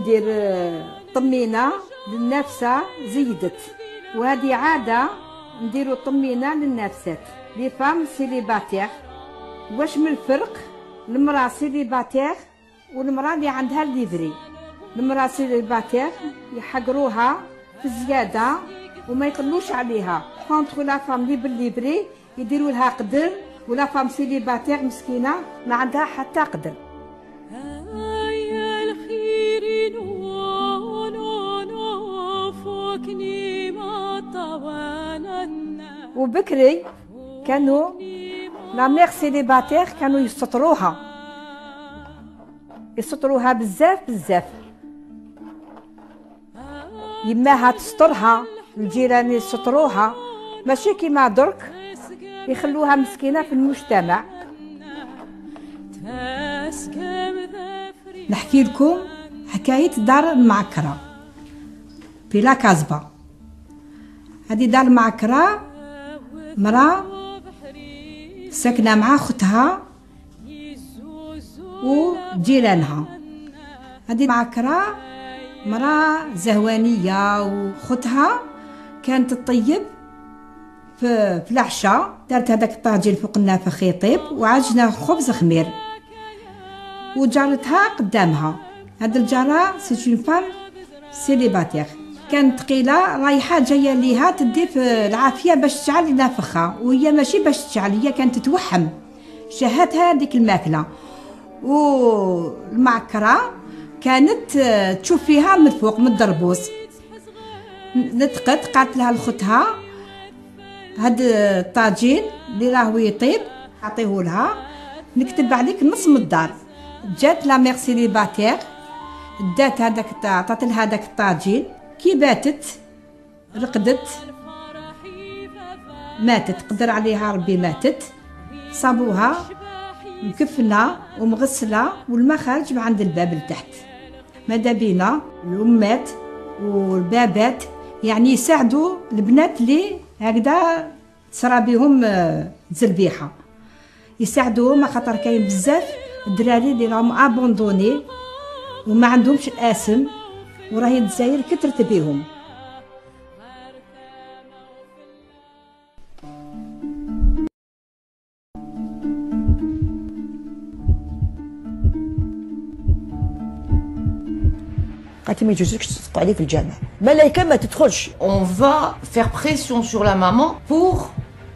ندير طمينة للنافسة زيدت، وهذه عادة نديرو طمينة للنافسات لي فام سيليباتير. واش من الفرق المرأة سيليباتير والمرأة اللي عندها الليفري؟ المرأة سيليباتير يحقروها في الزيادة وما يقلوش عليها، كونتر لا فام لي بالليفري يديروا لها قدر، ولا فام سيليباتير مسكينة ما عندها حتى قدر. وبكري كانوا لا ميغ سيليباتير كانوا يسطروها بزاف بزاف، يماها تسطرها، الجيران يسطروها، ماشي كيما درك يخلوها مسكينة في المجتمع. نحكي لكم حكاية دار المعكرة في لا كازبا. هذه دار المعكرة مرأة ساكنة مع أختها وجيرانها. هذه معكرة مرأة زهوانية، وأختها كانت تطيب في العشاء، دارت هذاك الطاجين فوق النافخ يطيب وعجنة خبز خمير، وجارتها قدامها. هاد الجارة سي اون فام سيليباتير، كانت ثقيله رايحه جايه ليها تدي في العافيه باش تشعل نافخها، وهي ماشي باش تشعل، هي كانت تتوحم شهاتها ديك الماكله. والمعكره كانت تشوف فيها من فوق من الدربوس. نطقت قالت لها لختها هاد الطاجين اللي راهو يطيب عطيه لها، نكتب عليك نص من الدار. جات لا ميغ سيليباتير دات هذاك عطات لها هذاك الطاجين، كي باتت رقدت ماتت، قدر عليها ربي ماتت. صابوها مكفنه ومغسله والما خارج من عند الباب لتحت. ماذا بينا الامات والبابات يعني يساعدوا البنات اللي هكذا تصرى بهم زلبيحه، يساعدوهم خاطر كاين بزاف الدراري اللي راهم ابوندوني وما عندهمش الاسم، وراهي الجزائر كثرت بهم. قالت لي ما يجوزلكش تقعدي في الجامع، ملايكه ما تدخلش. On va faire pression sur la maman pour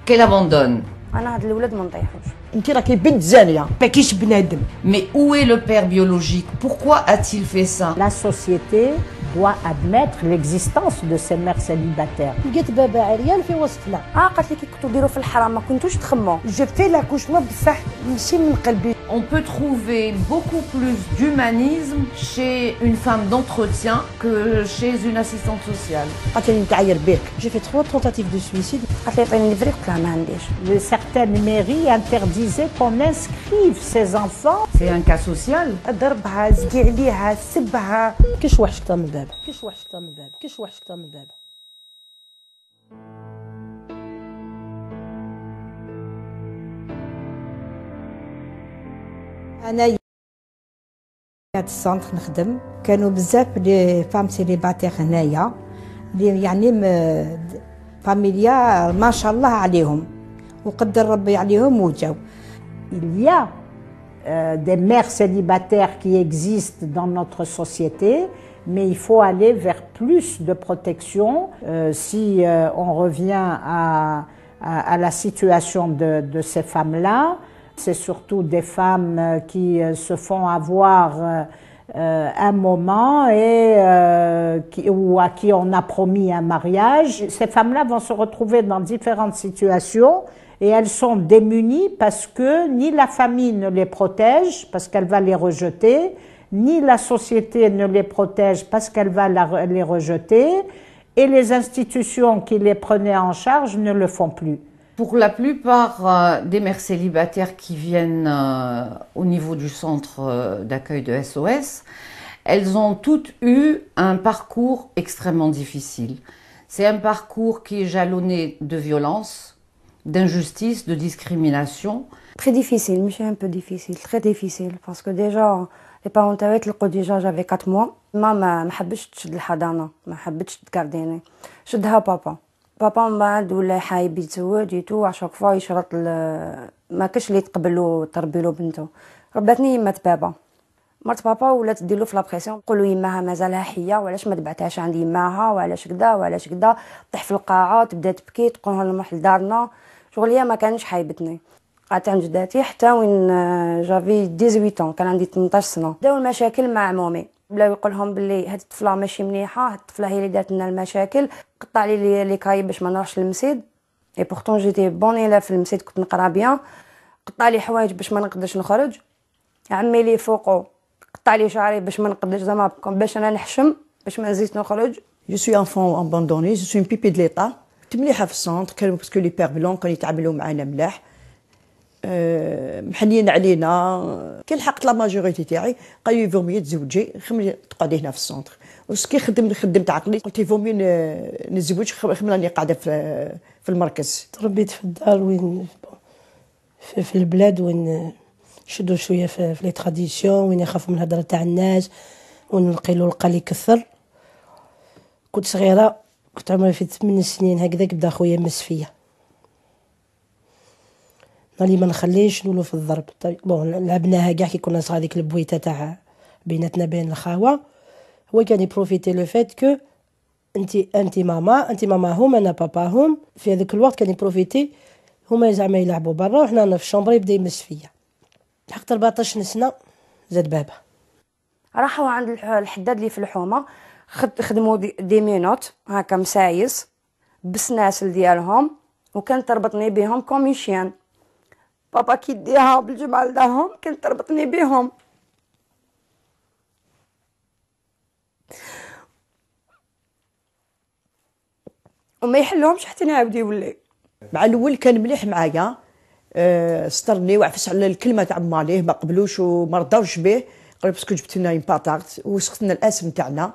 qu'elle abandonne. انا هاد الولاد ما نطيحوش. انت راكي بنت زانيه، ما كاينش بنادم. Mais où est le père biologique? Pourquoi a-t-il fait ça? La société doit admettre l'existence de ces mères célibataires. لقيت بابا عريان في وسطنا. قالت لي كي كنتو ديروا في الحرام ما كنتوش تخمو. جو في لاكوشمون بصح ماشي من قلبي. On peut trouver beaucoup plus d'humanisme chez une femme d'entretien que chez une assistante sociale. قالت لي نتعاير بك. J'ai fait 3 tentatives de suicide. قالت لي عطيني الفريق قلت لها ما عنديش. Certaines mairies interdisaient qu'on inscrive ces enfants. C'est un cas social. ضربها زكي عليها سبها. كاش وحش كتر من بابا، كاش وحش كتر من بابا، كاش وحش كتر من بابا. انا هاد السونتر نخدم، كانوا بزاف لي فام سيليباتير هنايا اللي يعني فاميليا ما شاء الله عليهم وقدر ربي عليهم وجاو. Il y a des mères célibataires qui existent dans notre société, mais il faut aller vers plus de protection. Si on revient à la situation de ces femmes-là, c'est surtout des femmes qui se font avoir un moment et ou à qui on a promis un mariage. Ces femmes-là vont se retrouver dans différentes situations et elles sont démunies parce que ni la famille ne les protège parce qu'elle va les rejeter, ni la société ne les protège parce qu'elle va les rejeter, et les institutions qui les prenaient en charge ne le font plus. Pour la plupart des mères célibataires qui viennent au niveau du centre d'accueil de SOS, elles ont toutes eu un parcours extrêmement difficile. C'est un parcours qui est jalonné de violence, d'injustice, de discrimination. Très difficile, mais c'est un peu difficile, très difficile, parce que déjà لي بارون تاعي طلقوا ديجا جافي 4 موا. ماما ما حبتش تشد الحضانه، ما حبتش تكارديني، شدها بابا من بعد ولا حايب يتزوج يتو عشاك فوا يشرط ما كاش اللي يتقبلو تربيلو بنته. رباتني يما بابا، مرت بابا ولات ديرلو في لابريسيون، نقولوا يماها مازالها حيه وعلاش ما تبعتهاش عند يماها وعلاش كدا وعلاش كدا، طيح في القاعه تبدا تبكي تقولها نروح لدارنا. شغل هي ما كانش حايبتني، قعدت عند جداتي حتى وين جافي 18 كان عندي 18 سنه. بداو المشاكل مع عمومي، بلاو يقولهم باللي هاد الطفله ماشي مليحه، هاد الطفله هي اللي دارت لنا المشاكل، قطع لي لي كاي باش ما نروحش للمسيد. اي بورتون جيتي بون الا في المسيد كنت نقرا بيان، قطع لي حوايج باش ما نقدرش نخرج. عمي لي فوقو قطع لي شعري باش ما نقدرش زعما باش انا نحشم باش ما نزيدش نخرج. جو سوي انفون اباندوني، جو سوي بيبي دو ليطا. كنت مليحه في السونتر، كانوا باسكو لي بير بلون كانوا يتعاملوا معنا ملاح، محنين علينا. كي لحقت لا ماجوريتي تاعي قالوا لي فومي تزوجي، خملي تقعدي هنا في السونتر. وسكي خدمت عقلي قلت فومي نتزوج، خملاني قاعده في المركز. تربيت في الدار وين في البلاد وين شدوا شويه في لي تراديسيون، وين يخافوا من الهضره تاع الناس، وين القيل والقال يكثر. كنت صغيره، كنت عمري في 8 سنين هكذا بدا خويا مس فيا، مالي ما نخليش نولو في الضرب. بون لعبناها كاع كي كنا صغار، ديك البويته تاع بيناتنا بين الخاوه. هو كان يبروفيتي لو فات كو انت ماماهم انا باباهم. في هذاك الوقت كان يبروفيتي هما زعما يلعبوا برا وحنا في الشومبري يبدا يمس فيا. لحقت 14 سنه زاد بابا. راحوا عند الحداد اللي في الحومه، خدموا دي مينوت هكا مسايس بالسناسل ديالهم، وكانت تربطني بهم كوميشيان. بابا كي يديها بالجمعه لدارهم كانت تربطني بهم. وما يحلهمش حتى نعاود يولي. مع الاول كان مليح معايا، سترني وعفس على الكلمه تاع ماليه، ما قبلوش وما رضاوش به. قالوا باسكو جبت لنا اون باتارت وسقطنا الاسم تاعنا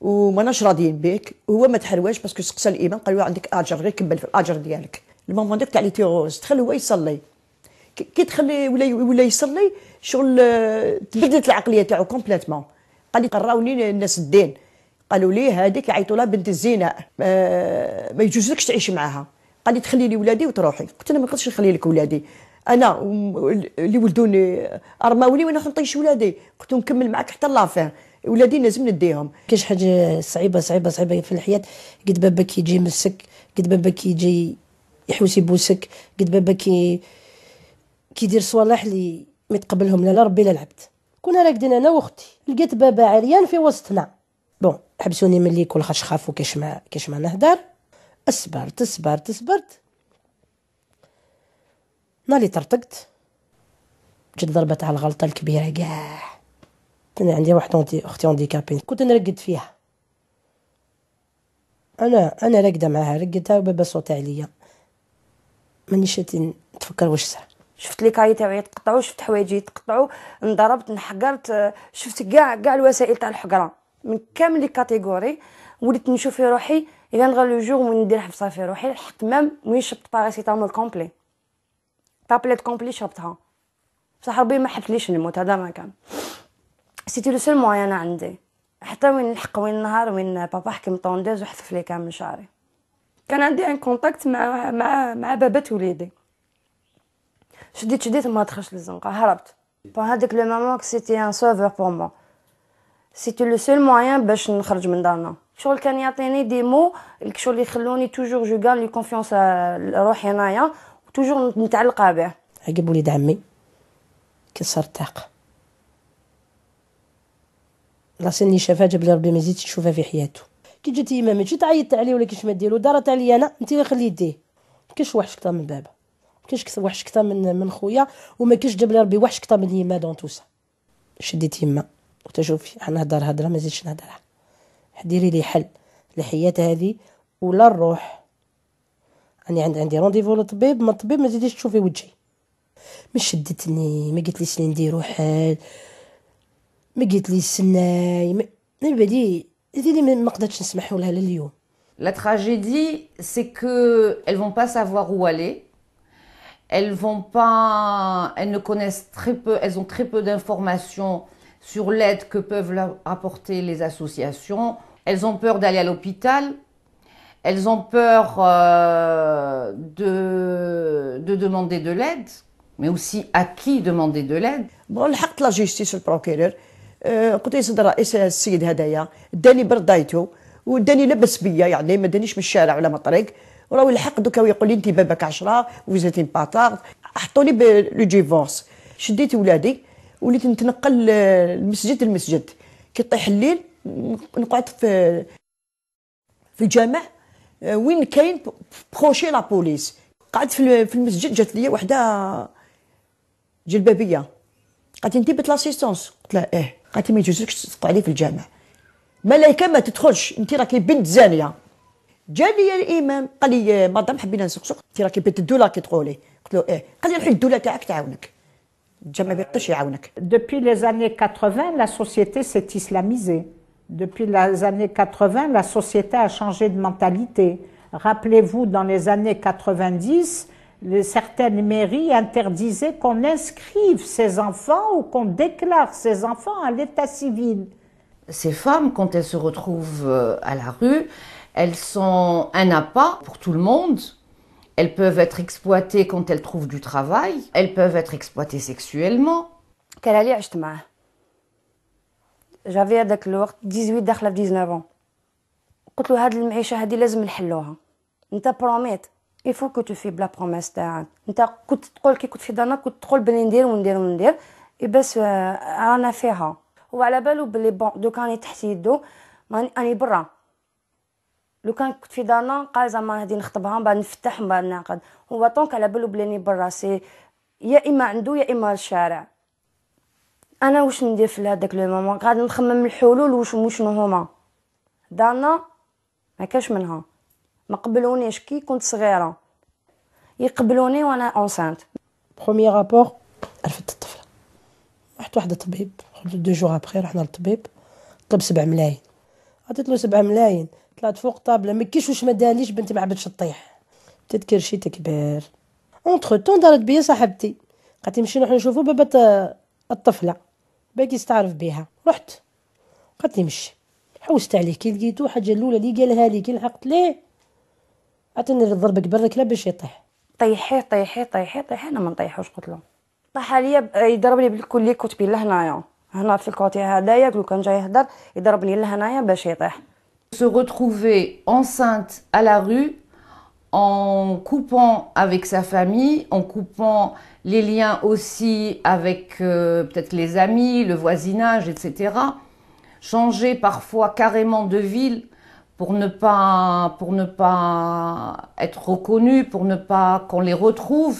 وماناش راضيين بك. وهو ما تحرواش باسكو سقسى الامام قال له عندك اجر، غير كمل في الاجر ديالك. المهم داك تاع لي تيروز دخل هو يصلي، كي دخل ولا يصلي شغل تبدلت العقليه تاعو كومبليتمون. قال لي قراوني الناس الدين، قالوا لي هذيك يعيطوا لها بنت الزنا، ما يجوزلكش تعيشي معاها. قال لي تخلي لي ولادي وتروحي. قلت انا ما نقدرش نخلي لك ولادي، انا اللي ولدوني ارماوني وانا نطيش ولادي. قلت له نكمل معاك حتى لافين، ولادي لازم نديهم. كاش حاجه صعيبه في الحياه، قد باباك يجي يمسك، قد باباك يجي يحوس يبوسك، قد باباك كيدير صوالح اللي ما يتقبلهم لا ربي لا العبد. كنا راقدين انا واختي، لقيت بابا عريان في وسطنا. بون حبسوني ملي كل خاش خافوا كاش ما نهدر. صبرت نالي طرطقت، جد ضربت على الغلطه الكبيره كاع. انا عندي واحد اختي هانديكابين، كنت نرقد فيها. انا راقده معاها، رقدتها وبابا صوت عليا، مانيش نتفكر واش صار. شفت لي كاي تاعي يتقطعوا، شفت حوايجي يتقطعوا، انضربت انحقرت، شفت كاع الوسائل تاع الحقره من كامل لي كاتيجوري. وليت نشوف في روحي الا نغير لو جور وين ندير حفصه في روحي. لحقت مام وين شربت باراسيتامول كومبلي، تابليت كومبلي شربتها، بصح ربي ما حبليش نموت. هذا ما كان سيتي لو سول موان عندي، حتى وين نحق وين النهار وين بابا حكم طونديز وحذف لي كامل شعري. كان عندي ان كونتاكت مع بابات وليدي. شديت ما دخلش للزنقه، هربت. هذاك لو مومون سيتي ان سوفور بور موا، سيتي لو سول موان باش نخرج من دارنا. شغل كان يعطيني دي مو الشغل اللي يخلوني توجور جو غان لي كونفيونس روحي انايا وتوجور متعلقه به. عقب وليد عمي كسر طاق، راسي اللي شافها جاب لي ربي ما يزيدش تشوفها في حياته. كي جات يما ماشي تعيطت عليه ولا كيش ما ديرو، دارت عليا انا، انت اللي خلي يديه. كاش وحش كثر من بابا، كاش وحش كثر من خويا، وما كاش جاب لي ربي وحش كثر من يما دون توسا. شديت يما قلت شوفي حنهضر هضره ما زيدش نهضرها، ديري لي حل الحياه هذه ولا نروح. عندي رونديفو للطبيب، ما الطبيب ما زيديش تشوفي وجهي. ما شدتني، ما قلت لي سني نديرو حل، ما قلت لي السناي، ما بالي هذه اللي ما قدرتش نسمحوا لها لليوم. La tragédie, c'est que elles vont pas savoir où aller. Elles ne connaissent très peu, elles ont très peu d'informations sur l'aide que peuvent leur apporter les associations. Elles ont peur d'aller à l'hôpital. Elles ont peur de demander de l'aide, mais aussi à qui demander de l'aide. بون لحقت لا جيستيس البروكيرور قلت له سيد الرئيس السيد هدايا داني بردايته وداني لبس بيا يعني ما دانيش من الشارع ولا من الطريق وراه الحق دوكا ويقول لي انت باباك 10 وزيتي باتارد حطوني لو ديفورس شديت ولادي وليت نتنقل المسجد للمسجد كي طيح الليل نقعد في الجامع وين كاين بروشي لا بوليس قعدت في المسجد جات لي وحده جلبابيه قالت لي انت بت لاسيستونس قلت لها ايه قالت لي ما يجوزلكش تقعدي في الجامع ملايكه ما تدخلش انت راكي بنت زانيه جاني الامام قال لي مدام حبينا نسقسق انت راكي بنت الدوله كي تقولي قلت له ايه قال لي الحين الدوله تاعك تعاونك الجامع ما يقدرش يعاونك. Depuis les années 80, la société s'est islamisée. Depuis les années 80, la société a changé de mentalité. Rappelez-vous, dans les années 90, certaines mairies interdisaient qu'on inscrive ses enfants ou qu'on déclare ses enfants à l'état civil. Ces femmes, quand elles se retrouvent à la rue, elles sont un appât pour tout le monde. Elles peuvent être exploitées quand elles trouvent du travail. Elles peuvent être exploitées sexuellement. كان علي عشت معاه. جافي هذاك الوقت 18 داخله في 19 ans. قلت له هاد المعيشه هذه لازم نحلوها. انت بروميت يفو كو تو في بلا بروميس تاعك. انت كنت تقول كي كنت في دارنا كنت تقول بلي ندير وندير وندير بس رانا فيها. هو على بالو بلي بون دوك راني تحت يدو راني برا. لو كان كنت في دارنا قال زعما هادي نخطبها من بعد نفتح من بعد نعقد. هو طونك على بالو بلي راني برا سي يا اما عنده يا اما الشارع. انا واش ندير في هذاك لو مومون قاعد نخمم الحلول وشنو هما. دارنا ما كاش منها. ما قبلونيش كي كنت صغيره يقبلوني وانا اونسانت. بروميير رابور عرفت الطفله رحت واحد الطبيب 2 جوغ ابخي رحنا للطبيب طلب 7 ملايين عطيت له 7 ملايين طلعت فوق طابله ما كاينش واش ما دارليش بنتي ما عبدش تطيح تذكر شي تكبير اونتر طون دارت بيا صاحبتي قالت لي نمشي نروح نشوفوا بابا الطفله باقي يستعرف بها رحت قالت لي مشي حوست عليه كي لقيتو حاجه الاولى اللي قالها لي كي لحقت ليه عطيني ضربك بالركله باش يطيح طيحي طيحي طيحي طيحي انا ما نطيحوش قلت له طاح عليا يضربني بالكلي كتبي لهنايا هنا في الكوتي هذايا لو كان جاي يهدر يضربني لهنايا باش يطيح. Se retrouver enceinte à la rue en coupant avec sa famille, en coupant les liens aussi avec peut-être les amis, le voisinage, etc. Changer parfois carrément de ville pour ne pas être reconnu, pour ne pas qu'on les retrouve.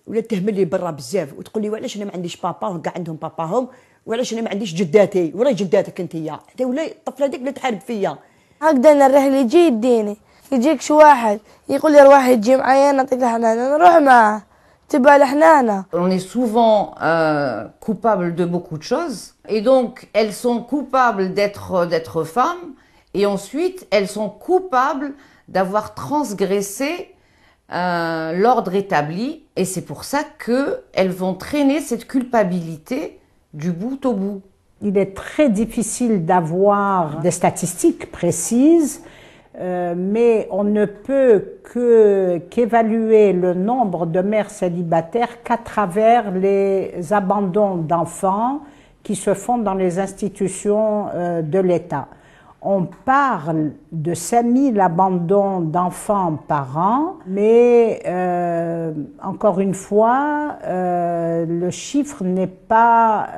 ولا تهمل لي برا بزاف وتقول لي وعلاش انا ما عنديش بابا وكاع عندهم باباهم وعلاش انا ما عنديش جداتي ولا جداتك انتيا حتى ولا الطفله هذيك اللي تحارب فيا هكذا انا الرحله يجي يديني يجيك شي واحد يقول لي روح يجي معايا نعطيك الحنانه نروح معاه تبع الحنانه. On est souvent coupable de beaucoup de choses et donc elles sont coupables d'être femmes et ensuite elles sont coupables d'avoir transgressé l'ordre établi et c'est pour ça qu'elles vont traîner cette culpabilité du bout au bout. Il est très difficile d'avoir des statistiques précises, mais on ne peut qu'évaluer le nombre de mères célibataires qu'à travers les abandons d'enfants qui se font dans les institutions de l'État. On parle de 5000 abandons d'enfants par an, mais encore une fois, le chiffre n'est pas,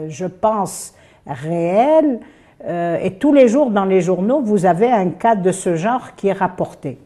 je pense, réel. Et tous les jours dans les journaux, vous avez un cas de ce genre qui est rapporté.